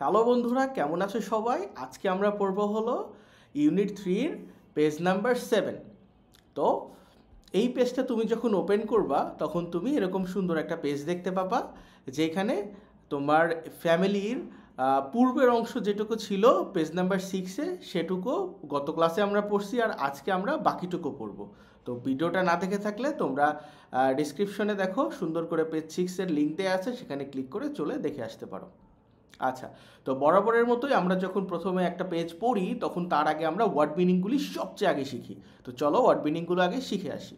Hello বন্ধুরা, কেমন আছো সবাই? আজকে আমরা পড়ব হলো ইউনিট 3-র পেজ নাম্বার 7। তো এই পেজটা তুমি যখন ওপেন করবা তখন তুমি এরকম সুন্দর একটা পেজ দেখতে পাবা, যেখানে তোমার ফ্যামিলির পূর্বের অংশ যেটুকু ছিল পেজ নাম্বার 6-এ সেটুকু গত ক্লাসে আমরা পড়ছি, আর আজকে আমরা বাকিটুকু পড়ব। তো ভিডিওটা না দেখে থাকলে তোমরা ডিসক্রিপশনে দেখো, সুন্দর করে পেজ 6-এর লিঙ্ক দেওয়া আছে, সেখানে ক্লিক করে চলে দেখে আসতে পারো। আচ্ছা, তো বরাবরের মতোই আমরা যখন প্রথমে একটা পেজ পড়ি তখন তার আগে আমরা ওয়ার্ড মিনিংগুলি সবচেয়ে আগে শিখি। তো চলো ওয়ার্ড মিনিংগুলো আগে শিখে আসি।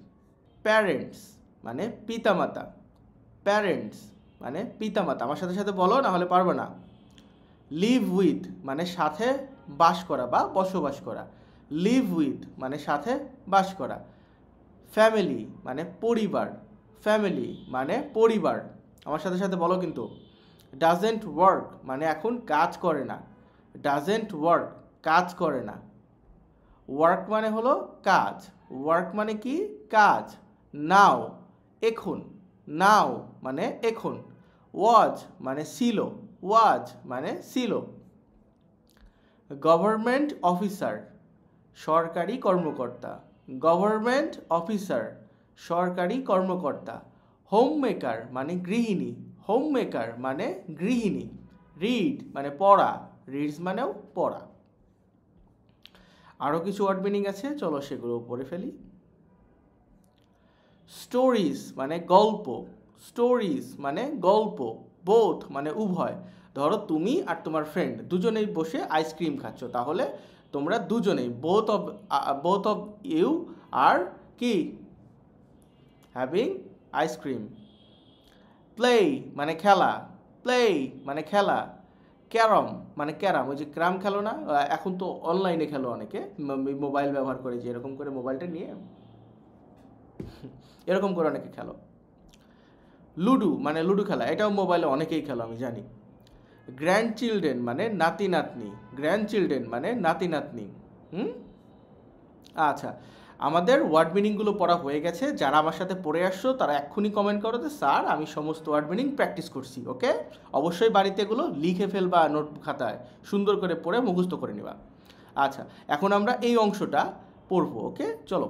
প্যারেন্টস মানে পিতামাতা। প্যারেন্টস মানে পিতামাতা। আমার সাথে সাথে বলো, না হলে পারবে না। লিভ উইথ মানে সাথে বাস করা বা বসবাস করা। লিভ উইথ মানে সাথে বাস করা। ফ্যামিলি মানে পরিবার। ফ্যামিলি মানে পরিবার। আমার সাথে সাথে বলো কিন্তু। ডাজেন্ট ওয়ার্ক মানে এখন কাজ করে না। ডাজেন্ট ওয়ার্ক কাজ করে না। ওয়ার্ক মানে হলো কাজ। ওয়ার্ক মানে কি? কাজ। নাও এখন। নাও মানে এখন। ওয়াজ মানে ছিল। ওয়াজ মানে ছিল। গভর্নমেন্ট অফিসার সরকারি কর্মকর্তা। গভর্নমেন্ট অফিসার সরকারি কর্মকর্তা। হোম মেকার মানে গৃহিণী। হোম মেকার মানে গৃহিণী। রিড মানে পড়া। রিডস মানেও পড়া। আরও কিছু ওয়ার্ড মিনিং আছে, চলো সেগুলো পড়ে ফেলি। স্টোরিজ মানে গল্প। স্টোরিজ মানে গল্প। বোথ মানে উভয়। ধরো তুমি আর তোমার ফ্রেন্ড দুজনেই বসে আইসক্রিম খাচ্ছ, তাহলে তোমরা দুজনেই বোথ অফ ইউ আর কি হ্যাভিং আইসক্রিম। প্লে মানে খেলা। প্লে মানে খেলা। ক্যারম মানে ক্যারাম, ওই যে ক্যারাম খেলো না, এখন তো অনলাইনে খেলো অনেকে, মোবাইল ব্যবহার করে, যে এরকম করে মোবাইলটা নিয়ে এরকম করে অনেকে খেলো। লুডো মানে লুডো খেলা, এটাও মোবাইলে অনেকেই খেলো আমি জানি। গ্র্যান্ড চিলড্রেন মানে নাতি নাতনি। গ্র্যান্ড চিলড্রেন মানে নাতি নাতনি। আচ্ছা, আমাদের ওয়ার্ড মিনিংগুলো পড়া হয়ে গেছে। যারা আমার সাথে পড়ে আসছো তারা এক্ষুনি কমেন্ট করো যে স্যার আমি সমস্ত ওয়ার্ড মিনিং প্র্যাকটিস করছি। ওকে, অবশ্যই বাড়িতে এগুলো লিখে ফেলবা নোটবুক খাতায়, সুন্দর করে পড়ে মুখস্থ করে নিবা। আচ্ছা, এখন আমরা এই অংশটা পড়বো। ওকে চলো,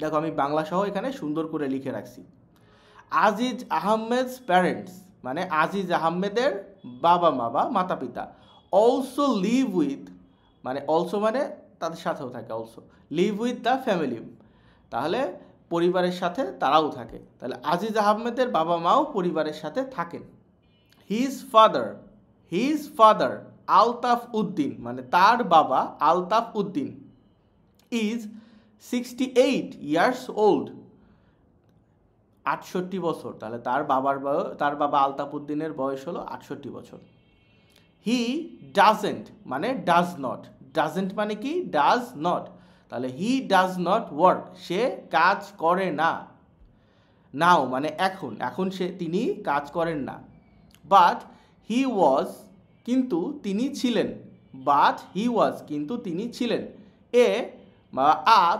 দেখো আমি বাংলা সহ এখানে সুন্দর করে লিখে রাখছি। আজিজ আহমেদস প্যারেন্টস মানে আজিজ আহমেদের বাবা মা বা মাতা পিতা। অলসো লিভ উইথ মানে অলসো মানে তাদের সাথেও থাকে। Also live with the family, তাহলে পরিবারের সাথে তারাও থাকে। তাহলে আজিজ আহমেদের বাবা মাও পরিবারের সাথে থাকেন। হিজ ফাদার আলতাফ উদ্দিন মানে তার বাবা Altaf Uddin is 68 years old 68 বছর। তাহলে তার বাবা আলতাফ উদ্দিনের বয়স হলো 68 বছর। হি ডাজেন্ট মানে ডাজ নট। ডাজেন্ট মানে কি? Does not. তাহলে হি ডাজ নট ওয়ার্ক সে কাজ করে না। নাও মানে এখন, এখন তিনি কাজ করেন না। বাট হি ওয়াজ কিন্তু তিনি ছিলেন। বাট হি ওয়াজ কিন্তু তিনি ছিলেন। বা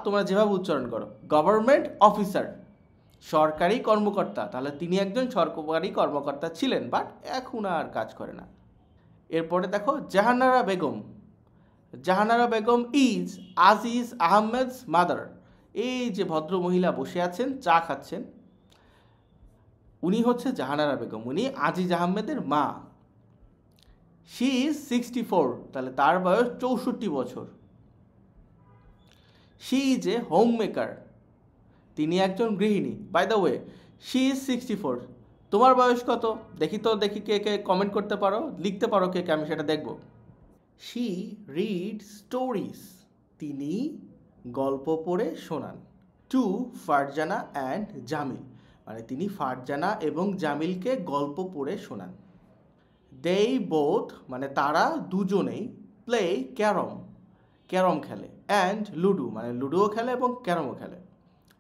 তোমরা যেভাবে উচ্চারণ করো। গভর্নমেন্ট অফিসার সরকারি কর্মকর্তা, তাহলে তিনি একজন সরকারি কর্মকর্তা ছিলেন, বাট এখন আর কাজ করে না। এরপরে দেখো জাহানারা বেগম। Jahanara Begum is Aziz Ahmed's mother. এই যে ভদ্র মহিলা বসে আছেন চা খাচ্ছেন, উনি হচ্ছে জাহানারা বেগম, উনি আজিজ আহমেদের মা। শি ইজ 64 তাহলে তার বয়স 64 বছর। She is a home maker তিনি একজন গৃহিণী। By the way, she is 64। তোমার বয়স কত? দেখি কে কে কমেন্ট করতে পারো, লিখতে পারো কে কে, আমি সেটা দেখব। শি রিড স্টোরিজ তিনি গল্প পড়ে শোনান। টু ফারজানা অ্যান্ড জামিল মানে তিনি ফারজানা এবং জামিলকে গল্প পড়ে শোনান। দেই বোথ মানে তারা দুজনেই প্লে ক্যারম ক্যারম খেলে। অ্যান্ড লুডো মানে লুডোও খেলে এবং ক্যারমও খেলে।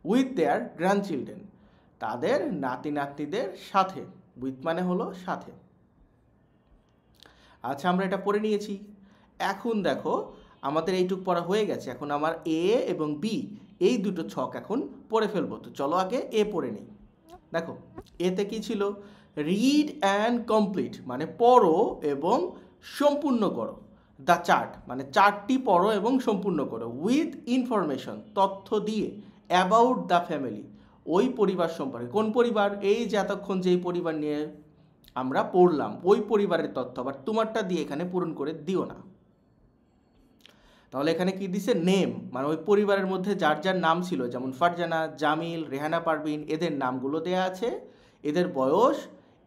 উইথ দেয়ার গ্র্যান্ড চিলড্রেন তাদের নাতি নাতনিদের সাথে। উইথ মানে হলো সাথে। আচ্ছা, আমরা এটা পড়ে নিয়েছি। এখন দেখো আমাদের এইটুক পড়া হয়ে গেছে, এখন আমার এ এবং বি এই দুটো ছক এখন পড়ে ফেলবো। তো চলো আগে এ পড়ে নিই। দেখো এতে কি ছিল? রিড অ্যান্ড কমপ্লিট মানে পড়ো এবং সম্পূর্ণ করো। দ্য চার্ট মানে চার্টটি পড়ো এবং সম্পূর্ণ করো। উইথ ইনফরমেশন তথ্য দিয়ে। অ্যাবাউট দ্য ফ্যামিলি ওই পরিবার সম্পর্কে। কোন পরিবার? এই যে এতক্ষণ যেই পরিবার নিয়ে আমরা পড়লাম ওই পরিবারের তথ্য, আবার তোমারটা দিয়ে এখানে পূরণ করে দিও না। তাহলে এখানে কি দিছে? নেম মানে ওই পরিবারের মধ্যে যার যার নাম ছিল, যেমন ফারজানা, জামিল, রেহানা পারভিন, এদের নামগুলো দেয়া আছে, এদের বয়স,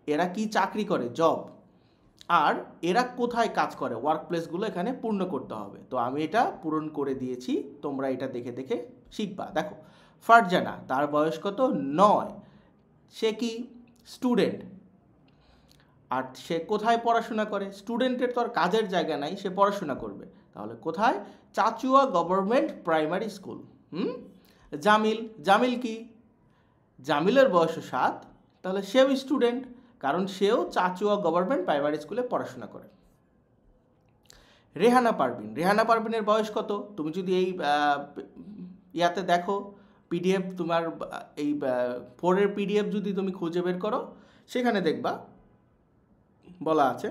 এরা কি চাকরি করে, জব, আর এরা কোথায় কাজ করে, ওয়ার্ক প্লেসগুলো এখানে পূর্ণ করতে হবে। তো আমি এটা পূরণ করে দিয়েছি, তোমরা এটা দেখে দেখে শিখবা। দেখো ফারজানা, তার বয়স কত? 9। সে কি? স্টুডেন্ট। আর সে কোথায় পড়াশোনা করে? স্টুডেন্টের তো আর কাজের জায়গা নাই, সে পড়াশোনা করবে। তাহলে কোথায়? Chachua government primary school. Jamil, Jamil কি? জামিলের বয়স 7, তাহলে সেও স্টুডেন্ট, কারণ সেও চাচুয়া গভর্নমেন্ট প্রাইমারি স্কুলে পড়াশোনা করে। রেহানা পারভিন, রেহানা পারভিনের বয়স কত? তুমি যদি এই ইয়াতে দেখো পিডিএফ, তোমার এই 4-এর পিডিএফ যদি তুমি খুঁজে বের করো, সেখানে দেখবা বলা আছে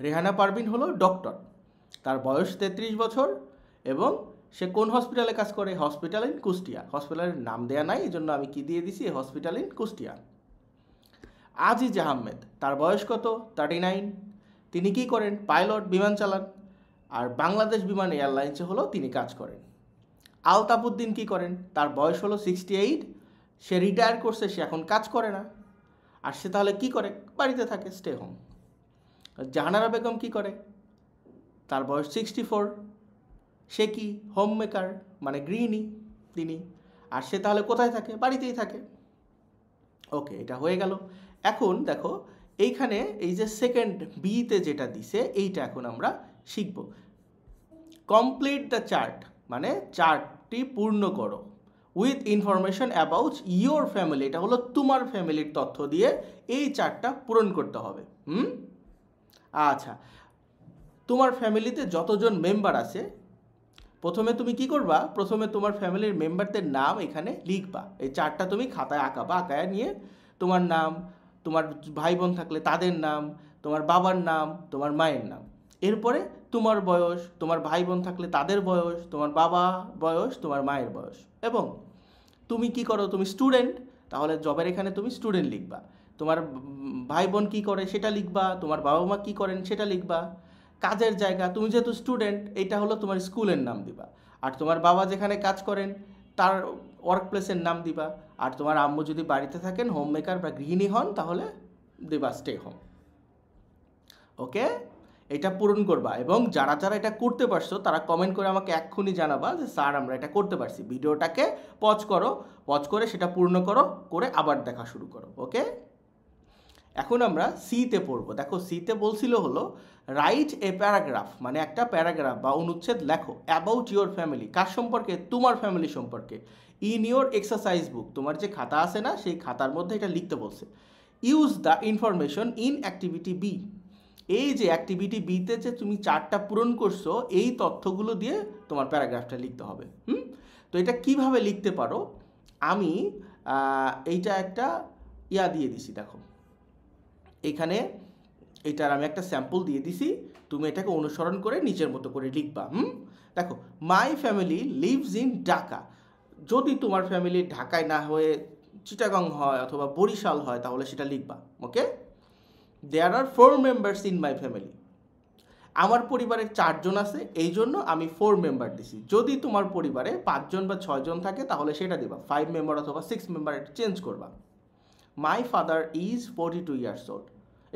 রেহানা পারভিন হলো ডক্টর, তার বয়স 33 বছর এবং সে কোন হসপিটালে কাজ করে? Hospital in Kushtia. হসপিটালের নাম দেয়া নাই, এই জন্য আমি কি দিয়ে দিছি? Hospital in Kushtia. আজিজ আহমেদ, তার বয়স কত? 39। তিনি কি করেন? পাইলট, বিমান চালান, আর বাংলাদেশ বিমান এয়ারলাইন্সে হলো তিনি কাজ করেন। আলতাফউদ্দিন কি করেন? তার বয়স হলো 68, সে রিটায়ার করছে, সে এখন কাজ করে না। আর সে তাহলে কি করে? বাড়িতে থাকে, স্টে হোম। জাহানারা বেগম কি করে? তার বয়স 64, সে কি? হোম মেকার মানে গৃহিণী তিনি। আর সে তাহলে কোথায় থাকে? বাড়িতেই থাকে। ওকে, এটা হয়ে গেল। এখন দেখো এইখানে এই যে সেকেন্ড বিতে যেটা দিছে, এইটা এখন আমরা শিখব। কমপ্লিট দ্য চার্ট মানে চার্টটি পূর্ণ করো। With information about your family, এটা হলো তোমার ফ্যামিলির তথ্য দিয়ে এই চার্টটা পূরণ করতে হবে। আচ্ছা, তোমার ফ্যামিলিতে যতজন মেম্বার আছে, প্রথমে তুমি কি করবা? প্রথমে তোমার ফ্যামিলির মেম্বারদের নাম এখানে লিখবা। এই চার্টটা তুমি খাতায় আঁকাবা, আঁকায় নিয়ে তোমার নাম, তোমার ভাই বোন থাকলে তাদের নাম, তোমার বাবার নাম, তোমার মায়ের নাম, এরপরে তোমার বয়স, তোমার ভাই বোন থাকলে তাদের বয়স, তোমার বাবা বয়স, তোমার মায়ের বয়স, এবং তুমি কি করো? তুমি স্টুডেন্ট, তাহলে জবের এখানে তুমি স্টুডেন্ট লিখবা। তোমার ভাই বোন কী করে সেটা লিখবা, তোমার বাবা মা কী করেন সেটা লিখবা। কাজের জায়গা, তুমি যেহেতু স্টুডেন্ট, এটা হলো তোমার স্কুলের নাম দিবা। আর তোমার বাবা যেখানে কাজ করেন তার ওয়ার্ক প্লেসের নাম দিবা। আর তোমার আম্মু যদি বাড়িতে থাকেন, হোম মেকার বা গৃহিণী হন, তাহলে দিবা স্টে হোম। ওকে, এটা পূরণ করবা। এবং যারা যারা এটা করতে পারছো তারা কমেন্ট করে আমাকে এক্ষুনি জানাবা যে স্যার আমরা এটা করতে পারছি। ভিডিওটাকে পজ করো, পজ করে সেটা পূর্ণ করো, করে আবার দেখা শুরু করো। ওকে, এখন আমরা সিতে পড়বো। দেখো সিতে বলছিল হলো রাইট এ প্যারাগ্রাফ মানে একটা প্যারাগ্রাফ বা অনুচ্ছেদ লেখো অ্যাবাউট ইয়োর ফ্যামিলি, কার সম্পর্কে? তোমার ফ্যামিলি সম্পর্কে। ইন ইয়োর এক্সারসাইজ বুক, তোমার যে খাতা আছে না সেই খাতার মধ্যে এটা লিখতে বলছে। Use the information in activity B, এই যে অ্যাক্টিভিটি বিতে যে তুমি চার্টটা পূরণ করছো এই তথ্যগুলো দিয়ে তোমার প্যারাগ্রাফটা লিখতে হবে। তো এটা কিভাবে লিখতে পারো? আমি এইটা একটা ইয়া দিয়ে দিছি, দেখো এখানে এটার আমি একটা স্যাম্পল দিয়ে দিছি, তুমি এটাকে অনুসরণ করে নিজের মতো করে লিখবা। দেখো, my family lives in Dhaka. যদি তোমার ফ্যামিলি ঢাকায় না হয়ে চিটাগং হয় অথবা বরিশাল হয় তাহলে সেটা লিখবা। ওকে, দেয়ার আর 4 মেম্বার্স ইন মাই ফ্যামিলি, আমার পরিবারে 4 জন আছে, এই জন্য আমি 4 মেম্বার দিছি। যদি তোমার পরিবারে 5 জন বা 6 জন থাকে তাহলে সেটা দিবা 5 মেম্বার অথবা 6 মেম্বার, এটা চেঞ্জ করবা। মাই ফাদার ইজ 42 ইয়ার্স ওল্ড,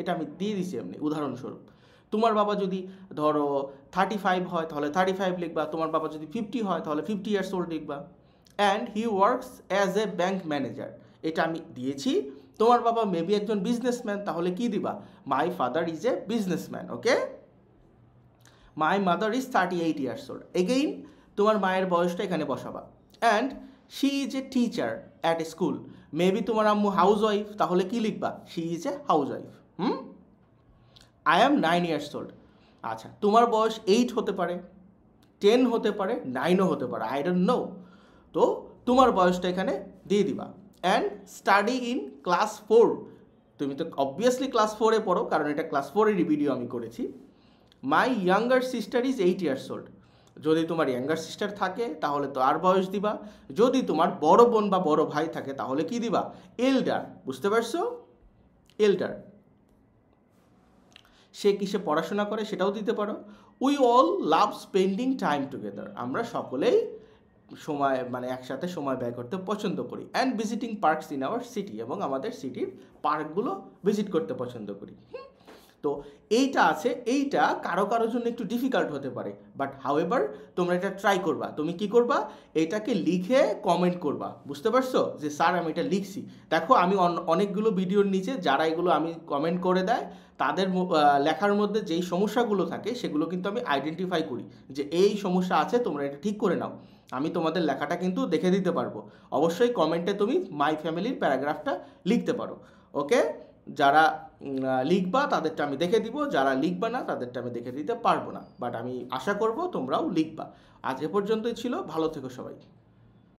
এটা আমি দিয়ে দিছি এমনি উদাহরণস্বরূপ। তোমার বাবা যদি ধরো 35 হয় তাহলে 35 লিখবা, তোমার বাবা যদি 50 হয় তাহলে 50 ইয়ার্স ওল্ড লিখবা। And he works as a bank manager, এটা আমি দিয়েছি। তোমার বাবা মেবি একজন বিজনেসম্যান, তাহলে কি দিবা? My father is a businessman. Okay, my mother is 38 years old, again তোমার মায়ের বয়সটা এখানে বসাবা। And she is a teacher at a school, maybe তোমার আম্মু হাউস ওয়াইফ, তাহলে কি লিখবা? She is a housewife. I am 9 years old, আচ্ছা তোমার বয়স 8 হতে পারে, 10 হতে পারে, 9ও হতে পারে, আই ডোন্ট নো। তো তোমার বয়সটা এখানে দিয়ে দিবা। And study in class 4। তুমি তো অবভিয়াসলি ক্লাস 4-এ পড়ো, কারণ এটা ক্লাস 4-এরই ভিডিও আমি করেছি। My younger sister is 8 years old। যদি তোমার ইয়াঙ্গার সিস্টার থাকে তাহলে তো আর বয়স দিবা, যদি তোমার বড় বোন বা বড় ভাই থাকে তাহলে কি দিবা? এল্ডার। বুঝতে পারছো? এল্ডার। সে কিসে পড়াশোনা করে সেটাও দিতে পারো। We all love spending time together. আমরা সকলেই সময় মানে একসাথে সময় ব্যয় করতে পছন্দ করি। And visiting parks in our city, এবং আমাদের সিটির পার্কগুলো ভিজিট করতে পছন্দ করি। তো এইটা আছে, এইটা কারো কারোর জন্য একটু ডিফিকাল্ট হতে পারে, বাট হাউএভার তোমরা এটা ট্রাই করবা। তুমি কি করবা? এটাকে লিখে কমেন্ট করবা। বুঝতে পারছো যে স্যার আমি এটা লিখছি। দেখো আমি অনেকগুলো ভিডিওর নিচে যারা এগুলো আমি কমেন্ট করে দেয় তাদের লেখার মধ্যে যেই সমস্যাগুলো থাকে সেগুলো কিন্তু আমি আইডেন্টিফাই করি যে এই সমস্যা আছে, তোমরা এটা ঠিক করে নাও। আমি তোমাদের লেখাটা কিন্তু দেখে দিতে পারবো। অবশ্যই কমেন্টে তুমি মাই ফ্যামিলির প্যারাগ্রাফটা লিখতে পারো। ওকে, যারা লিখবা তাদেরটা আমি দেখে দিব, যারা লিখবা না তাদেরটা আমি দেখে দিতে পারবো না, বাট আমি আশা করব তোমরাও লিখবা। আজ এ পর্যন্তই ছিল, ভালো থেকো সবাই।